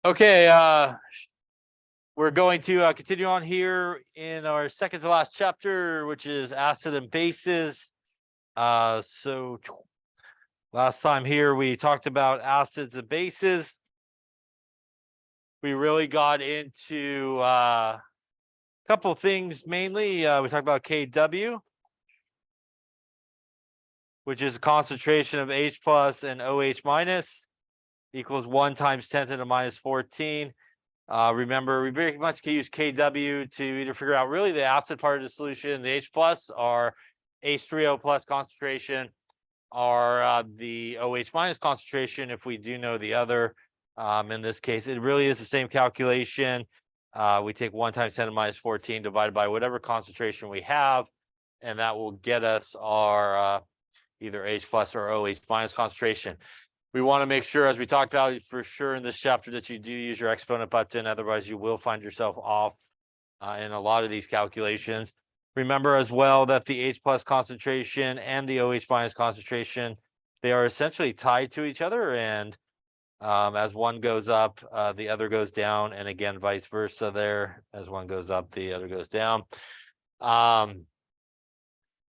Okay, we're going to continue on here in our second to last chapter, which is acid and bases. So last time here we talked about acids and bases. We really got into a couple things mainly. We talked about Kw, which is a concentration of H plus and OH minus equals 1 times 10 to the minus 14. Remember, we very much can use Kw to either figure out really the acid part of the solution, the H plus, or H3O plus concentration, or the OH minus concentration if we do know the other. In this case, it really is the same calculation. We take 1 times 10 to the minus 14 divided by whatever concentration we have, and that will get us our either H plus or OH minus concentration. We want to make sure, as we talked about for sure in this chapter, that you do use your exponent button. Otherwise, you will find yourself off in a lot of these calculations. Remember as well that the H plus concentration and the OH minus concentration, they are essentially tied to each other. And as one goes up, the other goes down. And again, vice versa there. As one goes up, the other goes down.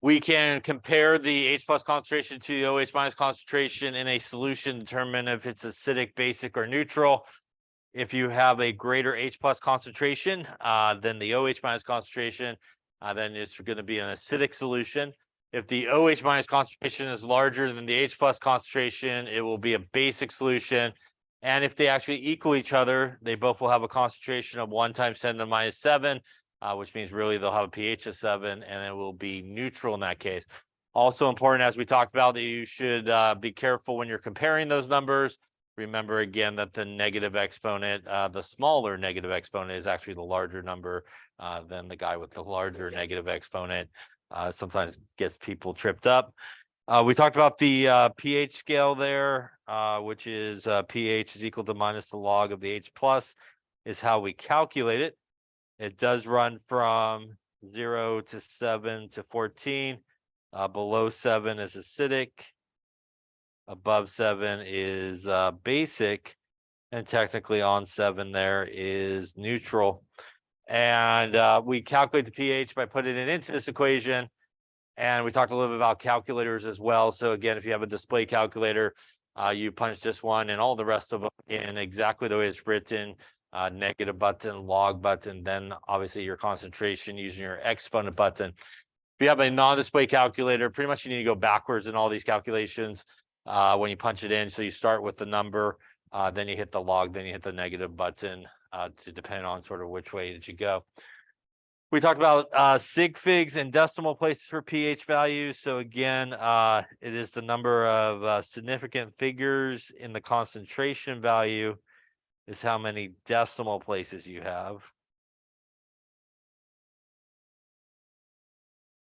We can compare the H plus concentration to the OH minus concentration in a solution, determine if it's acidic, basic, or neutral. If you have a greater H plus concentration than the OH minus concentration, then it's going to be an acidic solution. If the OH minus concentration is larger than the H plus concentration, it will be a basic solution. And if they actually equal each other, they both will have a concentration of 1 times 10 to the minus 7. Which means really they'll have a pH of 7, and it will be neutral in that case. Also important, as we talked about, that you should be careful when you're comparing those numbers. Remember again that the negative exponent, the smaller negative exponent, is actually the larger number than the guy with the larger negative exponent. Sometimes gets people tripped up. We talked about the pH scale there, which is pH is equal to minus the log of the H plus, is how we calculate it. It does run from 0 to 7 to 14. Below 7 is acidic. Above 7 is basic. And technically on 7 there is neutral. And we calculate the pH by putting it into this equation. And we talked a little bit about calculators as well. So again, if you have a display calculator, you punch this one and all the rest of them in exactly the way it's written. Negative button, log button, then obviously your concentration using your exponent button. If you have a non-display calculator, pretty much you need to go backwards in all these calculations when you punch it in. So you start with the number, then you hit the log, then you hit the negative button to depend on sort of which way did you go. We talked about sig figs and decimal places for pH values. So again, it is the number of significant figures in the concentration value is how many decimal places you have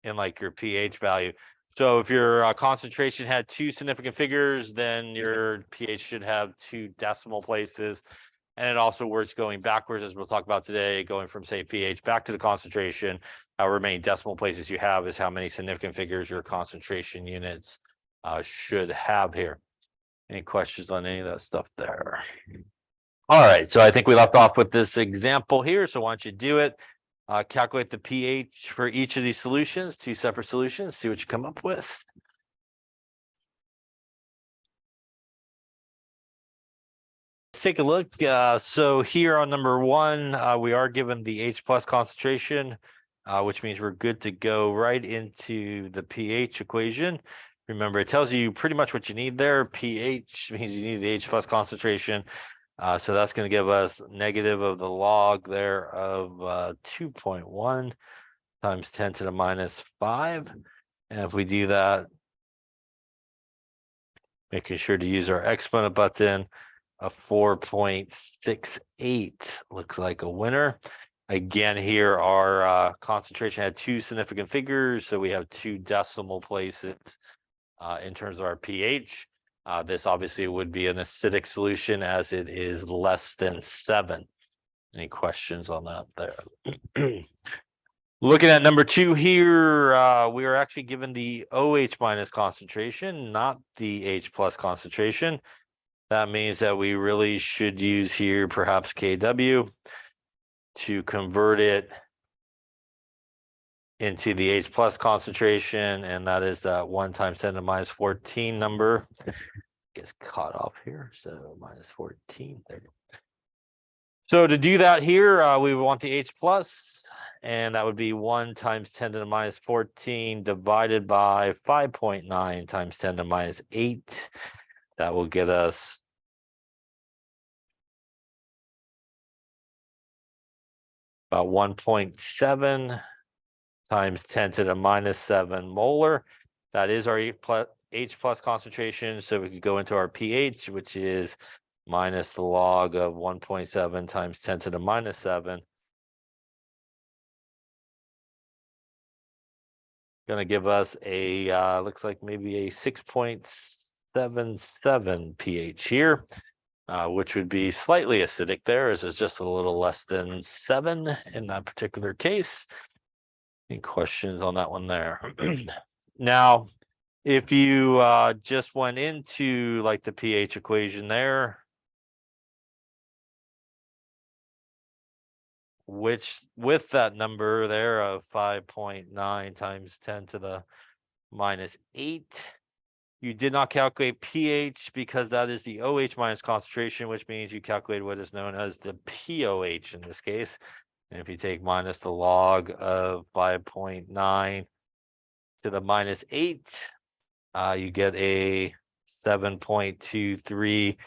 in like your pH value. So if your concentration had 2 significant figures, then your pH should have 2 decimal places. And it also works going backwards, as we'll talk about today, going from, say, pH back to the concentration. However many decimal places you have is how many significant figures your concentration units should have here. Any questions on any of that stuff there? All right, so I think we left off with this example here. So why don't you do it? Calculate the pH for each of these solutions, 2 separate solutions, see what you come up with. Let's take a look. So here on number 1, we are given the H plus concentration, which means we're good to go right into the pH equation. Remember, it tells you pretty much what you need there. pH means you need the H plus concentration. So that's going to give us negative of the log there of 2.1 times 10 to the minus 5. And if we do that, making sure to use our exponent button, a 4.68 looks like a winner. Again, here our concentration had 2 significant figures, so we have 2 decimal places in terms of our pH. This obviously would be an acidic solution as it is less than 7. Any questions on that there? Looking at number 2 here, we are actually given the OH minus concentration, not the H plus concentration. That means that we really should use here perhaps KW to convert it into the H plus concentration, and that is that 1 times 10 to the minus 14 number. Gets caught off here, so minus 14 there. So to do that here, we would want the H plus, and that would be 1 times 10 to the minus 14 divided by 5.9 times 10 to the minus 8. That will get us about 1.7 times 10 to the minus 7 molar. That is our H plus concentration. So we could go into our pH, which is minus the log of 1.7 times 10 to the minus 7. Going to give us a, looks like maybe a 6.77 pH here, which would be slightly acidic there, as it's just a little less than 7 in that particular case. Any questions on that one there? Now, if you just went into like the pH equation there, which with that number there of 5.9 times 10 to the minus 8, you did not calculate pH because that is the OH minus concentration, which means you calculate what is known as the POH in this case. And if you take minus the log of 5.9 to the minus 8, you get a 7.23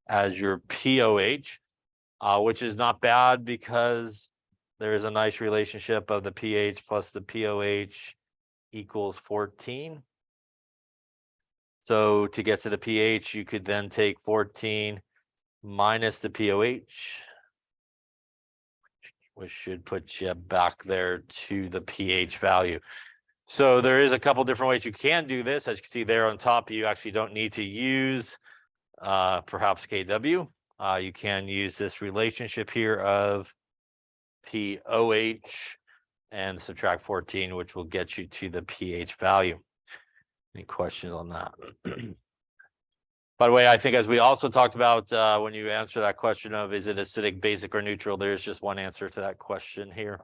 as your POH, which is not bad because there is a nice relationship of the pH plus the POH equals 14. So to get to the pH, you could then take 14 minus the POH, which should put you back there to the pH value. So there is a couple different ways you can do this. As you can see there on top, you actually don't need to use perhaps KW. You can use this relationship here of POH and subtract 14, which will get you to the pH value. Any questions on that? By the way, I think as we also talked about when you answer that question of is it acidic, basic, or neutral, there's just one answer to that question here.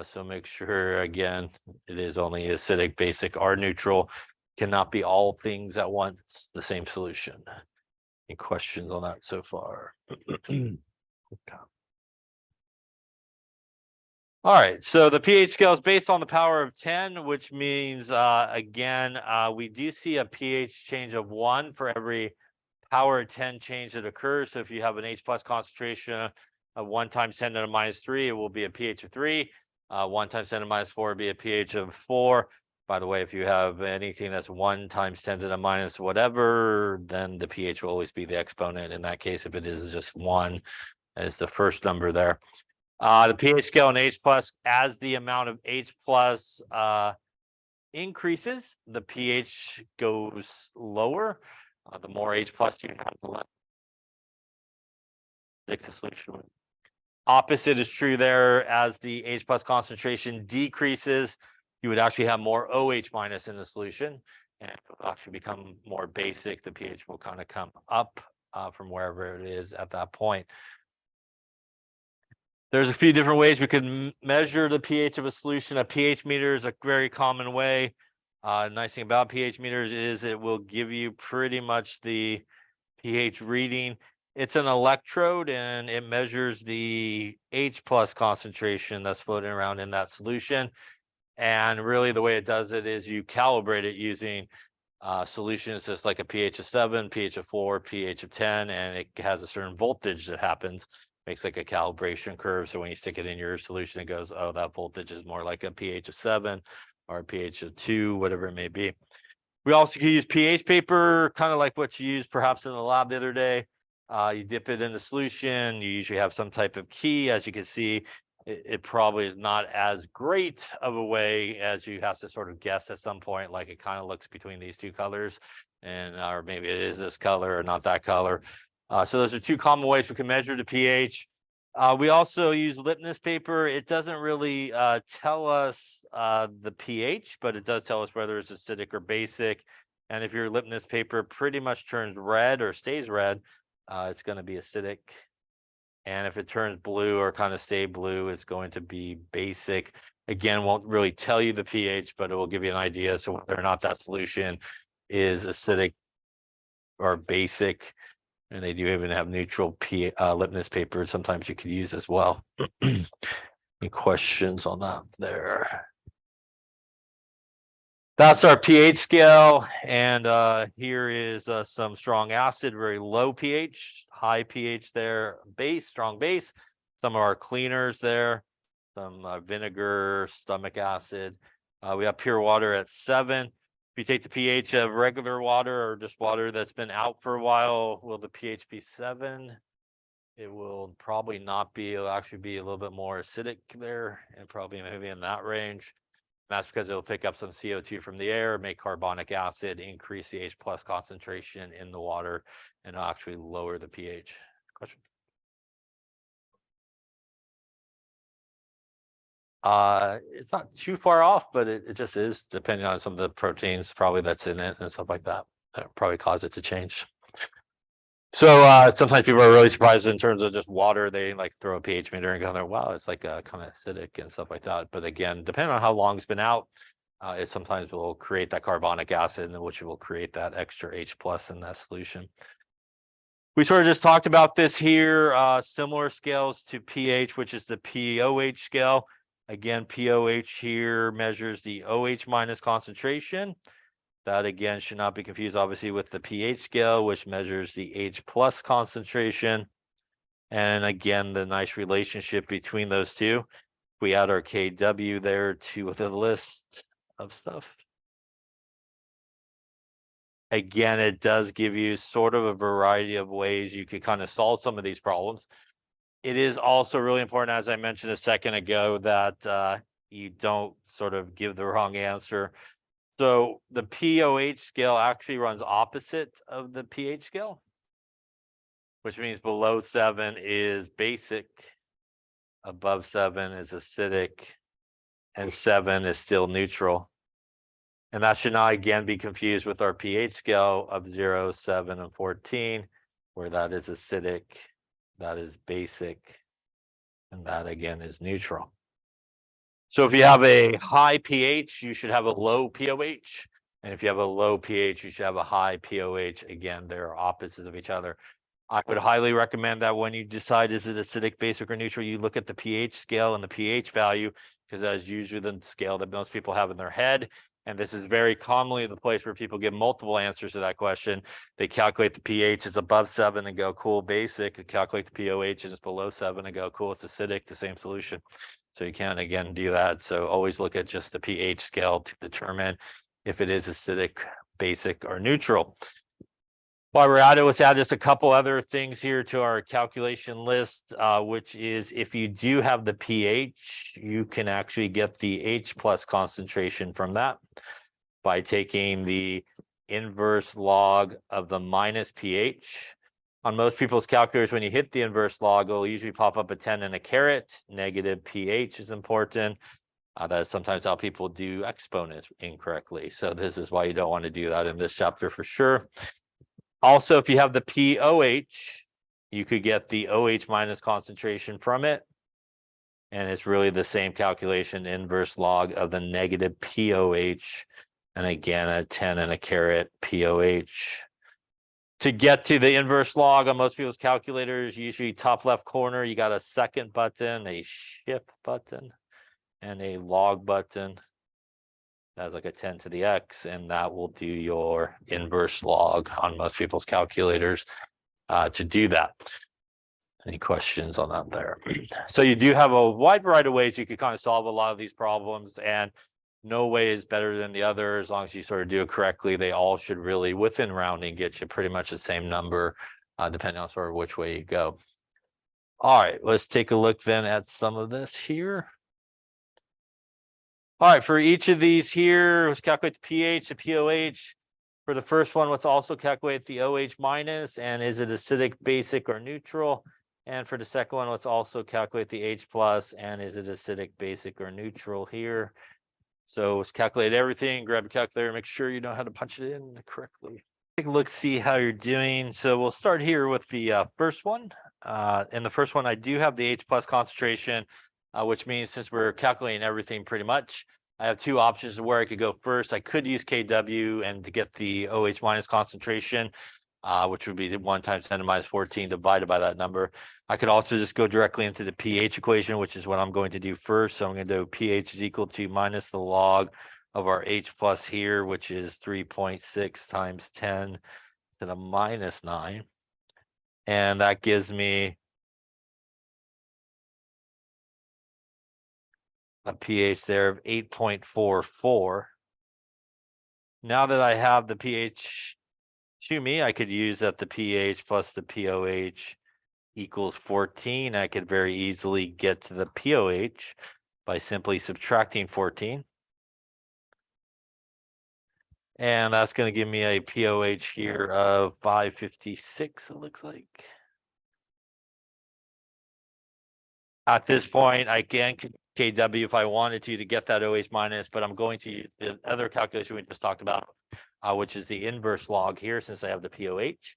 So make sure, again, it is only acidic, basic, or neutral. Cannot be all things at once, the same solution. Any questions on that so far? Okay. All right, so the pH scale is based on the power of 10, which means, again, we do see a pH change of 1 for every power of 10 change that occurs. So if you have an H plus concentration of 1 times 10 to the minus 3, it will be a pH of 3. 1 times 10 to the minus 4 will be a pH of 4. By the way, if you have anything that's 1 times 10 to the minus whatever, then the pH will always be the exponent. In that case, if it is just 1 as the first number there. The pH scale in H plus, as the amount of H plus increases, the pH goes lower. The more H plus you have, the less the solution. Opposite is true there. As the H plus concentration decreases, you would actually have more OH minus in the solution, and it will actually become more basic. The pH will kind of come up from wherever it is at that point. There's a few different ways we could measure the pH of a solution. A pH meter is a very common way. Nice thing about pH meters is it will give you pretty much the pH reading. It's an electrode and it measures the H plus concentration that's floating around in that solution. And really the way it does it is you calibrate it using solutions just like a pH of 7, pH of 4, pH of 10, and it has a certain voltage that happens. Makes like a calibration curve. So when you stick it in your solution, it goes, oh, that voltage is more like a pH of 7 or a pH of 2, whatever it may be. We also can use pH paper, kind of like what you used perhaps in the lab the other day. You dip it in the solution. You usually have some type of key. As you can see, it probably is not as great of a way as you have to sort of guess at some point, like it kind of looks between these two colors, and or maybe it is this color or not that color. So those are two common ways we can measure the pH. We also use litmus paper. It doesn't really tell us the pH, but it does tell us whether it's acidic or basic. And if your litmus paper pretty much turns red or stays red, it's going to be acidic. And if it turns blue or kind of stay blue, it's going to be basic. Again, won't really tell you the pH, but it will give you an idea as to whether or not that solution is acidic or basic. And they do even have neutral litmus paper sometimes you could use as well. Any questions on that there? That's our pH scale. And here is some strong acid, very low pH, high pH there, base, strong base. Some of our cleaners there, some vinegar, stomach acid. We have pure water at 7. If you take the pH of regular water or just water that's been out for a while, will the pH be 7? It will probably not be. It'll actually be a little bit more acidic there and probably maybe in that range. That's because it'll pick up some CO2 from the air, make carbonic acid, increase the H+ concentration in the water, and actually lower the pH. Question? It's not too far off, but it just is, depending on some of the proteins probably that's in it and stuff like that. That probably cause it to change. So sometimes people are really surprised in terms of just water. They like throw a pH meter and go there, wow, it's like kind of acidic and stuff like that. But again, depending on how long it's been out, it sometimes will create that carbonic acid, which will create that extra H+ in that solution. We sort of just talked about this here, similar scales to pH, which is the POH scale. Again, POH here measures the OH- concentration. That again should not be confused, obviously, with the pH scale, which measures the H+ concentration. And again, the nice relationship between those two. We add our KW there to the list of stuff. Again, it does give you sort of a variety of ways you could kind of solve some of these problems. It is also really important, as I mentioned a second ago, that you don't sort of give the wrong answer. So the POH scale actually runs opposite of the pH scale, which means below 7 is basic, above 7 is acidic, and 7 is still neutral. And that should not again be confused with our pH scale of 0, 7, and 14, where that is acidic, that is basic, and that again is neutral. So if you have a high pH, you should have a low POH. And if you have a low pH, you should have a high POH. Again, they're opposites of each other. I would highly recommend that when you decide is it acidic, basic, or neutral, you look at the pH scale and the pH value, because that's usually the scale that most people have in their head. And this is very commonly the place where people give multiple answers to that question. They calculate the pH is above 7 and go, cool, basic. They calculate the POH and it's below 7 and go, cool, it's acidic, the same solution. So you can't, again, do that. So always look at just the pH scale to determine if it is acidic, basic, or neutral. While we're at it, let's add just a couple other things here to our calculation list, which is if you do have the pH, you can actually get the H+ concentration from that by taking the inverse log of the minus pH. On most people's calculators, when you hit the inverse log, it'll usually pop up a 10 and a caret. Negative pH is important. That is sometimes how people do exponents incorrectly. So this is why you don't want to do that in this chapter for sure. Also, if you have the POH, you could get the OH- concentration from it. And it's really the same calculation, inverse log of the negative POH. And again, a 10 and a caret POH. To get to the inverse log on most people's calculators, usually top left corner, you got a second button, a shift button, and a log button. That's like a 10 to the X, and that will do your inverse log on most people's calculators to do that. Any questions on that there? So you do have a wide variety of ways you could kind of solve a lot of these problems, and no way is better than the other. As long as you sort of do it correctly, they all should really, within rounding, get you pretty much the same number, depending on sort of which way you go. All right, let's take a look then at some of this here. All right, for each of these here, let's calculate the pH, the POH. For the first one, let's also calculate the OH-, and is it acidic, basic, or neutral? And for the second one, let's also calculate the H+, and is it acidic, basic, or neutral here? So let's calculate everything, grab your calculator, make sure you know how to punch it in correctly. Take a look, see how you're doing. So we'll start here with the first one. In the first one, I do have the H plus concentration, which means since we're calculating everything pretty much, I have two options of where I could go first. I could use KW and to get the OH minus concentration, which would be 1 times 10 to minus 14 divided by that number. I could also just go directly into the pH equation, which is what I'm going to do first. So I'm going to do pH is equal to minus the log of our H plus here, which is 3.6 times 10 to the minus 9. And that gives me a pH there of 8.44. Now that I have the pH to me, I could use that the pH plus the pOH equals 14. I could very easily get to the pOH by simply subtracting 14. And that's going to give me a pOH here of 556, it looks like. At this point, I can KW if I wanted to get that OH minus, but I'm going to use the other calculation we just talked about, which is the inverse log here since I have the pOH.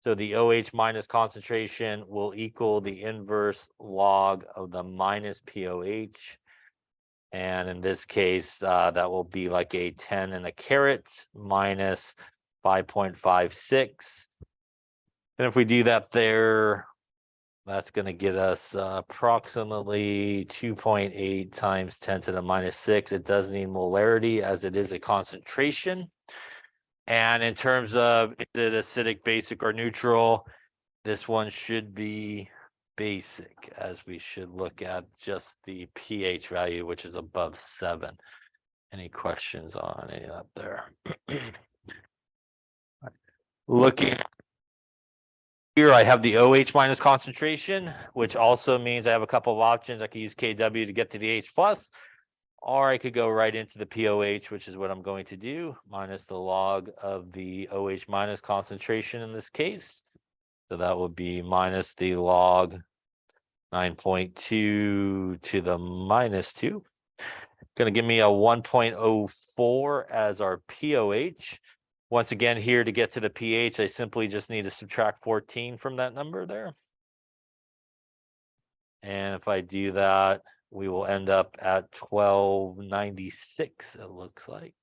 So the OH minus concentration will equal the inverse log of the minus pOH. And in this case, that will be like a 10 and a caret minus 5.56. And if we do that there, that's going to get us approximately 2.8 times 10 to the minus 6. It does need molarity as it is a concentration. And in terms of is it acidic, basic, or neutral, this one should be basic, as we should look at just the pH value, which is above 7. Any questions on any of that there? Looking here, I have the OH minus concentration, which also means I have a couple of options. I could use KW to get to the H plus, or I could go right into the pOH, which is what I'm going to do, minus the log of the OH minus concentration in this case. So that would be minus the log 9.2 to the minus 2. Going to give me a 1.04 as our pOH. Once again, here to get to the pH, I simply just need to subtract 14 from that number there. And if I do that, we will end up at 1296, it looks like.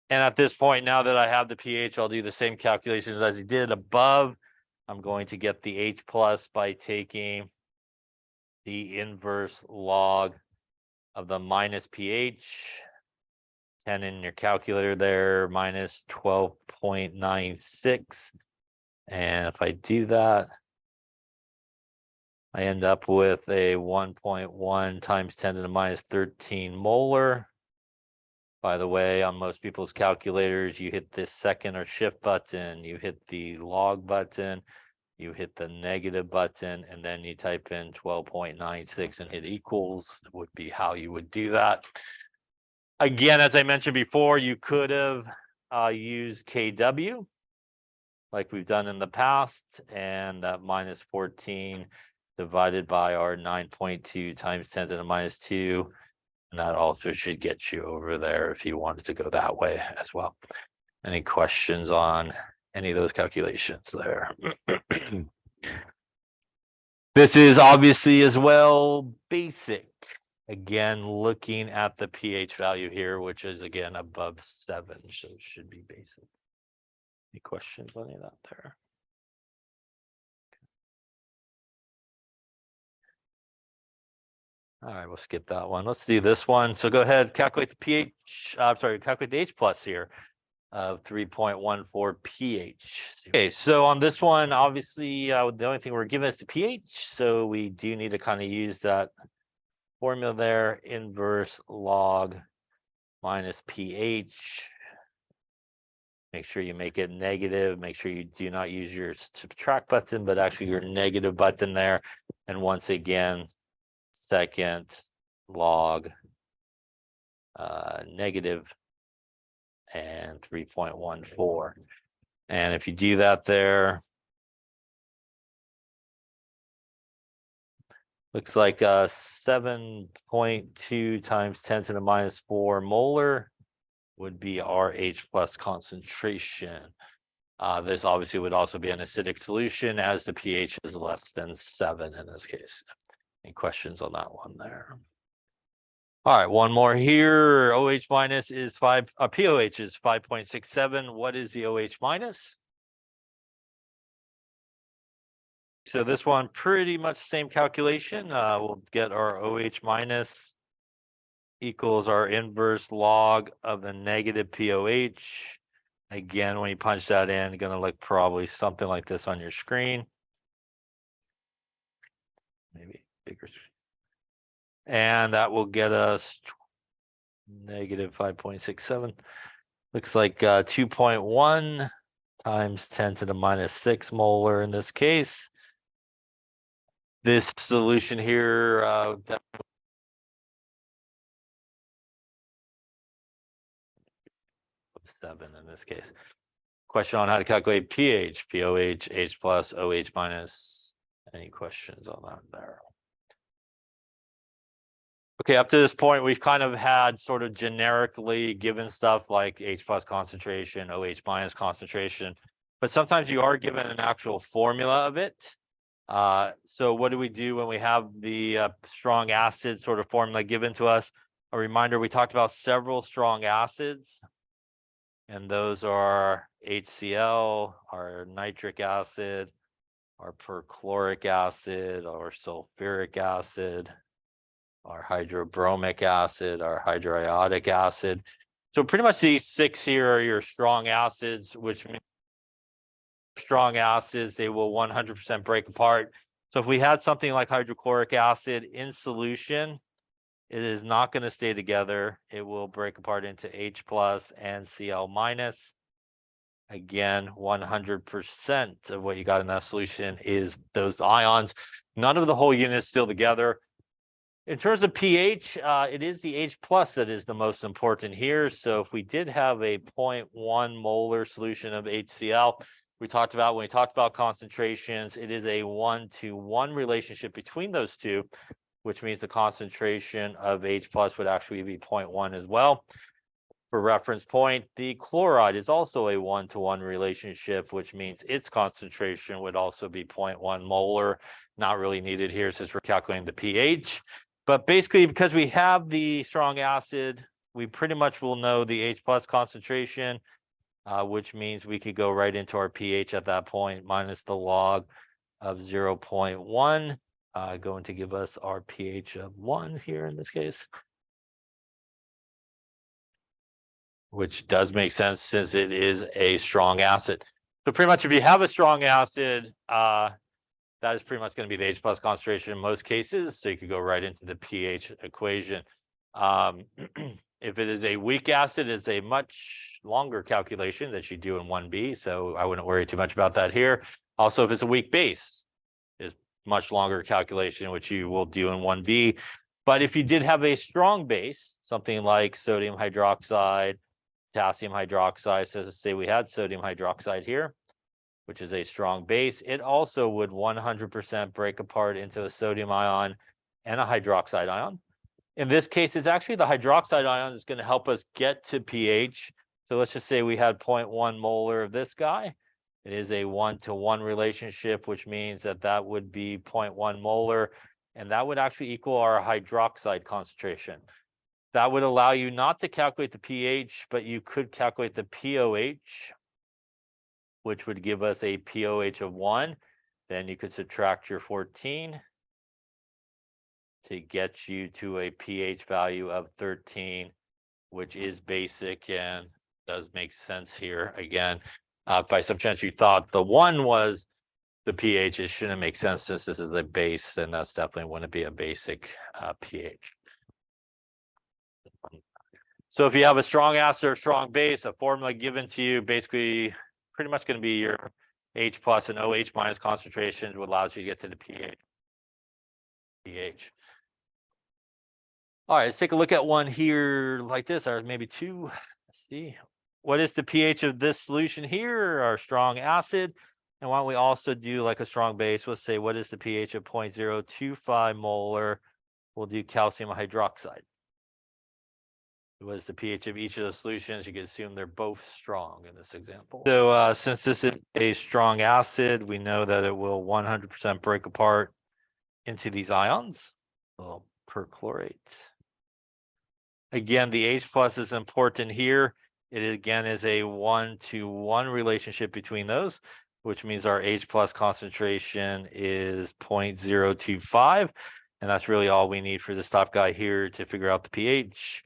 And at this point, now that I have the pH, I'll do the same calculations as I did above. I'm going to get the H plus by taking the inverse log of the minus pH, 10 in your calculator there, minus 12.96. And if I do that, I end up with a 1.1 times 10 to the minus 13 molar. By the way, on most people's calculators, you hit this second or shift button, you hit the log button, you hit the negative button, and then you type in 12.96 and hit equals, would be how you would do that. Again, as I mentioned before, you could have used KW like we've done in the past, and that minus 14 divided by our 9.2 times 10 to the minus 2. And that also should get you over there if you wanted to go that way as well. Any questions on any of those calculations there? This is obviously as well basic. Again, looking at the pH value here, which is again above 7, so it should be basic. Any questions on any of that there? All right, we'll skip that one. Let's do this one. So go ahead, calculate the pH. Calculate the H plus here of 3.14 pH. Okay, so on this one, obviously, the only thing we're given is the pH. So we do need to kind of use that formula there, inverse log minus pH. Make sure you make it negative. Make sure you do not use your subtract button, but actually your negative button there. And once again, second log negative and 3.14. And if you do that there, looks like 7.2 times 10 to the minus 4 molar would be our H plus concentration. This obviously would also be an acidic solution as the pH is less than 7 in this case. Any questions on that one there? All right, one more here. OH minus is 5, POH is 5.67. What is the OH minus? So this one, pretty much same calculation. We'll get our OH minus equals our inverse log of the negative POH. Again, when you punch that in, going to look probably something like this on your screen. Maybe bigger. And that will get us negative 5.67. Looks like 2.1 times 10 to the minus 6 molar in this case. This solution here, 7 in this case. Question on how to calculate pH, POH, H plus, OH minus. Any questions on that there? Okay, up to this point, we've kind of had sort of generically given stuff like H plus concentration, OH minus concentration, but sometimes you are given an actual formula of it. So what do we do when we have the strong acid sort of formula given to us? A reminder, we talked about several strong acids, and those are HCl, our nitric acid, our perchloric acid, our sulfuric acid, our hydrobromic acid, our hydroiodic acid. So pretty much these 6 here are your strong acids, which means strong acids, they will 100% break apart. So if we had something like hydrochloric acid in solution, it is not going to stay together. It will break apart into H plus and Cl minus. Again, 100% of what you got in that solution is those ions. None of the whole unit is still together. In terms of pH, it is the H plus that is the most important here. So if we did have a 0.1 molar solution of HCl, we talked about when we talked about concentrations, it is a 1-to-1 relationship between those two, which means the concentration of H plus would actually be 0.1 as well. For reference point, the chloride is also a 1-to-1 relationship, which means its concentration would also be 0.1 molar. Not really needed here since we're calculating the pH. But basically, because we have the strong acid, we pretty much will know the H plus concentration, which means we could go right into our pH at that point, minus the log of 0.1, going to give us our pH of 1 here in this case. Which does make sense since it is a strong acid. So pretty much if you have a strong acid, that is pretty much going to be the H plus concentration in most cases. So you could go right into the pH equation. If it is a weak acid, it's a much longer calculation that you do in 1B. So I wouldn't worry too much about that here. Also, if it's a weak base, is much longer calculation, which you will do in 1B. But if you did have a strong base, something like sodium hydroxide, potassium hydroxide, so to say we had sodium hydroxide here, which is a strong base, it also would 100% break apart into a sodium ion and a hydroxide ion. In this case, it's actually the hydroxide ion that's going to help us get to pH. So let's just say we had 0.1 molar of this guy. It is a 1-to-1 relationship, which means that that would be 0.1 molar, and that would actually equal our hydroxide concentration. That would allow you not to calculate the pH, but you could calculate the POH, which would give us a POH of 1. Then you could subtract your 14 to get you to a pH value of 13, which is basic and does make sense here. Again, by some chance you thought the 1 was the pH, it shouldn't make sense since this is the base, and that's definitely wouldn't be a basic pH. So if you have a strong acid or strong base, a formula given to you, basically pretty much going to be your H plus and OH minus concentration, what allows you to get to the pH. All right, let's take a look at one here like this, or maybe two. Let's see. What is the pH of this solution here, our strong acid? And why don't we also do like a strong base? Let's say, what is the pH of 0.025 molar? We'll do calcium hydroxide. was the pH of each of the solutions. You can assume they're both strong in this example. So since this is a strong acid, we know that it will 100% break apart into these ions. Well, perchlorate. Again, the H plus is important here. It again is a 1-to-1 relationship between those, which means our H plus concentration is 0.025. And that's really all we need for this top guy here to figure out the pH.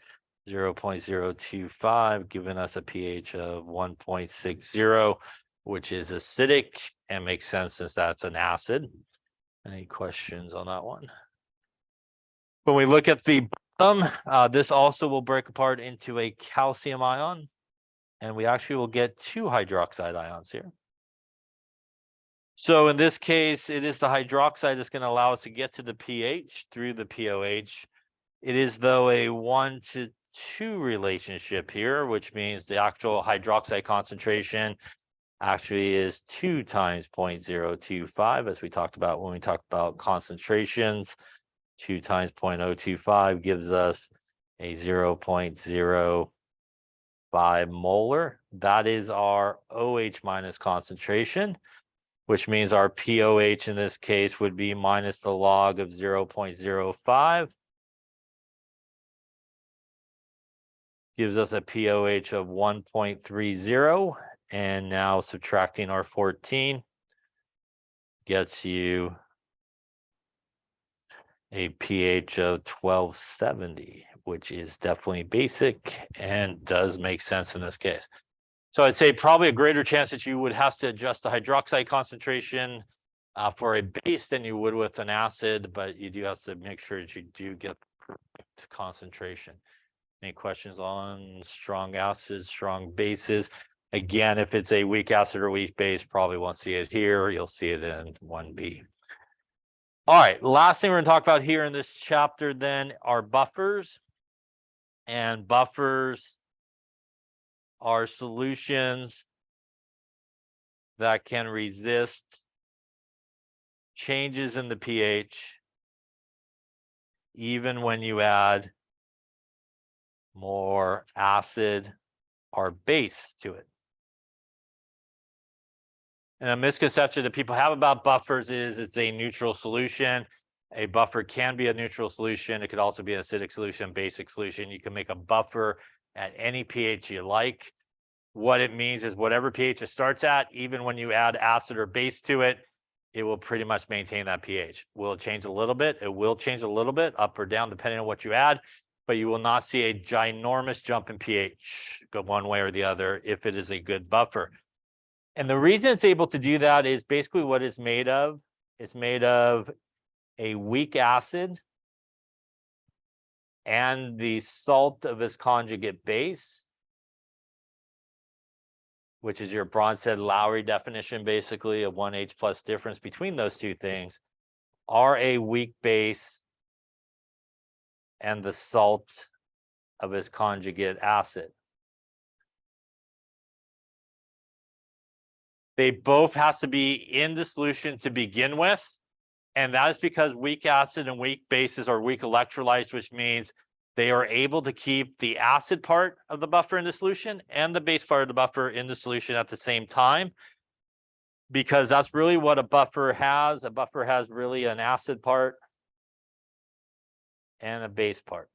0.025, giving us a pH of 1.60, which is acidic and makes sense since that's an acid. Any questions on that one? When we look at the bottom, this also will break apart into a calcium ion, and we actually will get 2 hydroxide ions here. So in this case, it is the hydroxide that's going to allow us to get to the pH through the POH. It is, though, a 1-to-2 relationship here, which means the actual hydroxide concentration actually is 2 times 0.025, as we talked about when we talked about concentrations. 2 times 0.025 gives us a 0.05 molar. That is our OH minus concentration, which means our POH in this case would be minus the log of 0.05. Gives us a POH of 1.30. And now subtracting our 14 gets you a pH of 1270, which is definitely basic and does make sense in this case. So I'd say probably a greater chance that you would have to adjust the hydroxide concentration for a base than you would with an acid, but you do have to make sure that you do get the perfect concentration. Any questions on strong acids, strong bases? Again, if it's a weak acid or weak base, probably won't see it here. You'll see it in 1B. All right, last thing we're going to talk about here in this chapter then are buffers. And buffers are solutions that can resist changes in the pH even when you add more acid or base to it. And a misconception that people have about buffers is it's a neutral solution. A buffer can be a neutral solution. It could also be an acidic solution, basic solution. You can make a buffer at any pH you like. What it means is whatever pH it starts at, even when you add acid or base to it, it will pretty much maintain that pH. Will it change a little bit? It will change a little bit, up or down, depending on what you add, but you will not see a ginormous jump in pH go one way or the other if it is a good buffer. And the reason it's able to do that is basically what it's made of. It's made of a weak acid and the salt of its conjugate base, which is your Bronsted-Lowry definition, basically a 1H plus difference between those two things, are a weak base and the salt of its conjugate acid. They both have to be in the solution to begin with. And that is because weak acid and weak bases are weak electrolytes, which means they are able to keep the acid part of the buffer in the solution and the base part of the buffer in the solution at the same time, because that's really what a buffer has. A buffer has really an acid part and a base part.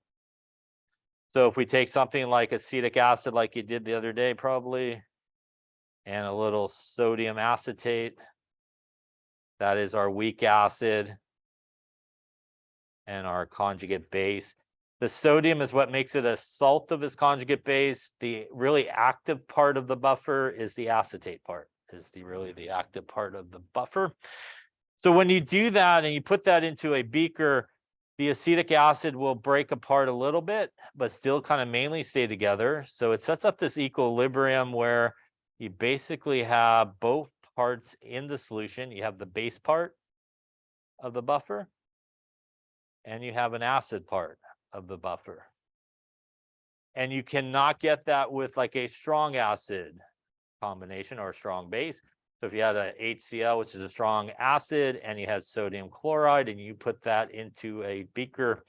So if we take something like acetic acid, like you did the other day, probably, and a little sodium acetate, that is our weak acid and our conjugate base. The sodium is what makes it a salt of its conjugate base. The really active part of the buffer is the acetate part, is really the active part of the buffer. So when you do that and you put that into a beaker, the acetic acid will break apart a little bit, but still kind of mainly stay together. So it sets up this equilibrium where you basically have both parts in the solution. You have the base part of the buffer, and you have an acid part of the buffer. And you cannot get that with like a strong acid combination or a strong base. So if you had a HCl, which is a strong acid, and you had sodium chloride, and you put that into a beaker,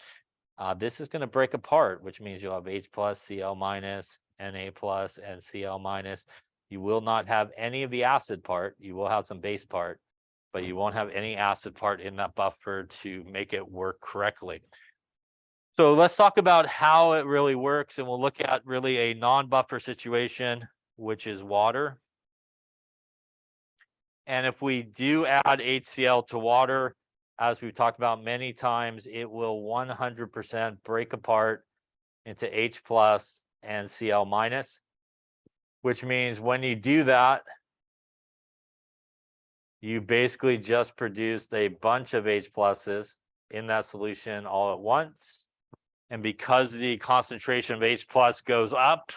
This is going to break apart, which means you'll have H plus, Cl minus, Na plus, and Cl minus. You will not have any of the acid part. You will have some base part, but you won't have any acid part in that buffer to make it work correctly. So let's talk about how it really works, and we'll look at really a non-buffer situation, which is water. And if we do add HCl to water, as we've talked about many times, it will 100% break apart into H plus and Cl minus, which means when you do that, you basically just produced a bunch of H pluses in that solution all at once. And because the concentration of H plus goes up,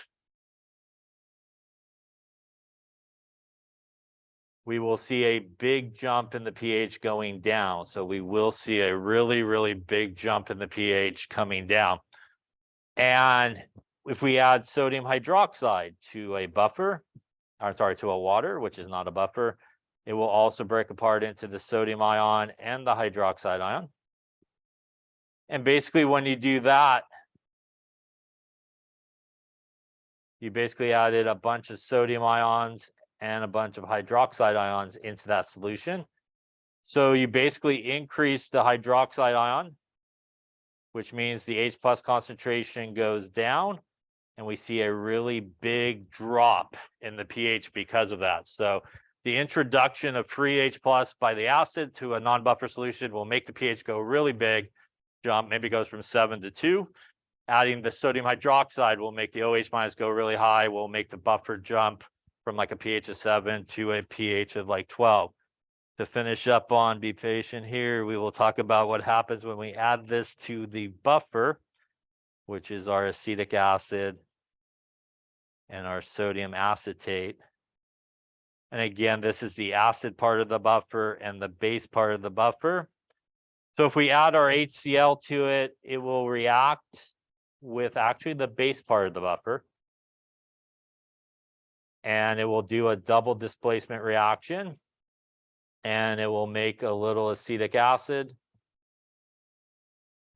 we will see a big jump in the pH going down. So we will see a really, really big jump in the pH coming down. And if we add sodium hydroxide to a buffer, or sorry, to a water, which is not a buffer, it will also break apart into the sodium ion and the hydroxide ion. And basically when you do that, you basically added a bunch of sodium ions and a bunch of hydroxide ions into that solution. So you basically increase the hydroxide ion, which means the H plus concentration goes down, and we see a really big drop in the pH because of that. So the introduction of free H plus by the acid to a non-buffer solution will make the pH go really big, jump, maybe goes from 7 to 2. Adding the sodium hydroxide will make the OH minus go really high, will make the buffer jump from like a pH of 7 to a pH of like 12. To finish up on, be patient here, we will talk about what happens when we add this to the buffer, which is our acetic acid and our sodium acetate. And again, this is the acid part of the buffer and the base part of the buffer. So if we add our HCl to it, it will react with actually the base part of the buffer. And it will do a double displacement reaction. And it will make a little acetic acid.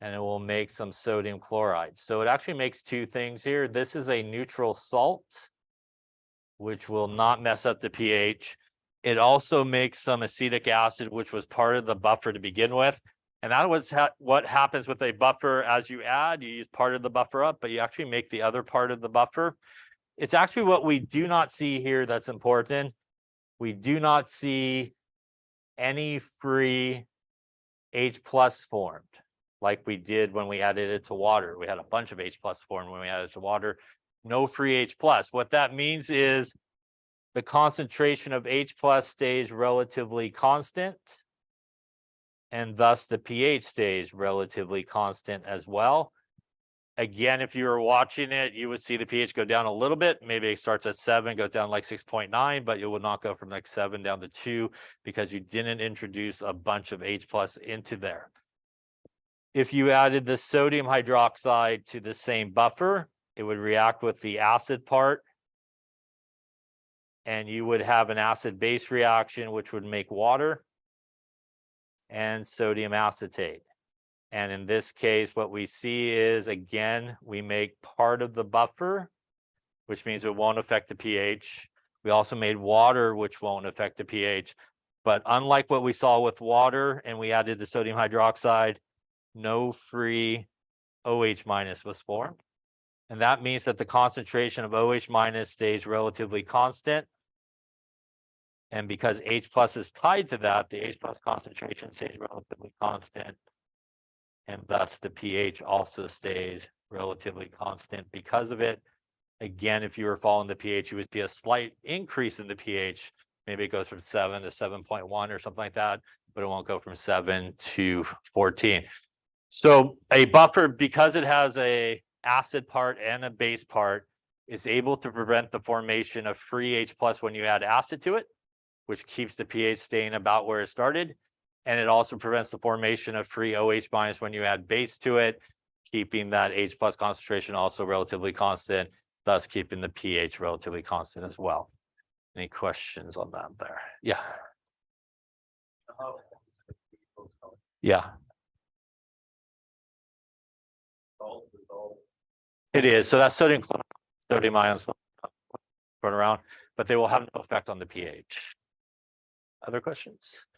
And it will make some sodium chloride. So it actually makes two things here. This is a neutral salt, which will not mess up the pH. It also makes some acetic acid, which was part of the buffer to begin with. And that was what happens with a buffer. As you add, you use part of the buffer up, but you actually make the other part of the buffer. It's actually what we do not see here that's important. We do not see any free H plus formed like we did when we added it to water. We had a bunch of H plus formed when we added it to water. No free H plus. What that means is the concentration of H plus stays relatively constant, and thus the pH stays relatively constant as well. Again, if you were watching it, you would see the pH go down a little bit. Maybe it starts at 7, goes down like 6.9, but it will not go from like 7 down to 2 because you didn't introduce a bunch of H plus into there. If you added the sodium hydroxide to the same buffer, it would react with the acid part, and you would have an acid-base reaction, which would make water and sodium acetate. And in this case, what we see is, again, we make part of the buffer, which means it won't affect the pH. We also made water, which won't affect the pH. But unlike what we saw with water and we added the sodium hydroxide, no free OH minus was formed. And that means that the concentration of OH minus stays relatively constant. And because H plus is tied to that, the H plus concentration stays relatively constant. And thus the pH also stays relatively constant because of it. Again, if you were following the pH, you would see a slight increase in the pH. Maybe it goes from 7 to 7.1 or something like that, but it won't go from 7 to 14. So a buffer, because it has a acid part and a base part, is able to prevent the formation of free H plus when you add acid to it, which keeps the pH staying about where it started. And it also prevents the formation of free OH minus when you add base to it, keeping that H plus concentration also relatively constant, thus keeping the pH relatively constant as well. Any questions on that there? Yeah. Yeah. It is, so that's sodium ions run around, but they will have no effect on the pH. Other questions?